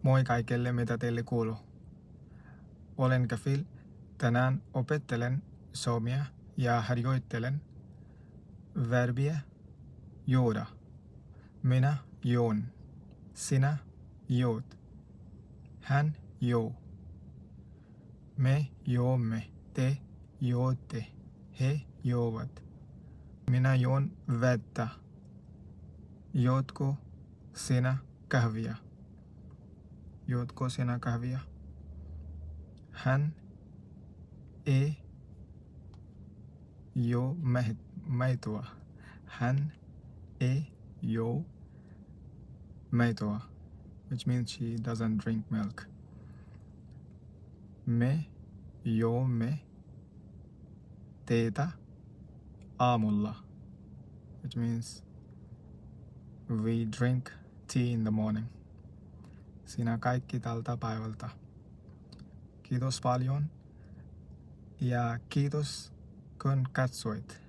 Moi kaikille, mitä teille kuuluu. Olen Kafil. Tänään opettelen suomea ja harjoittelen verbiä juoda. Minä juon. Sinä juot. Hän juo. Me juomme. Te juotte. He juovat. Minä juon vettä. Juotko sinä kahvia? Juotko sinä kahvia? Hän ei juo maitoa. Hän ei juo maitoa, which means she doesn't drink milk. Me juomme teetä aamulla, which means we drink tea in the morning. Siinä kaikki tältä päivältä. Kiitos paljon ja kiitos kun katsoit.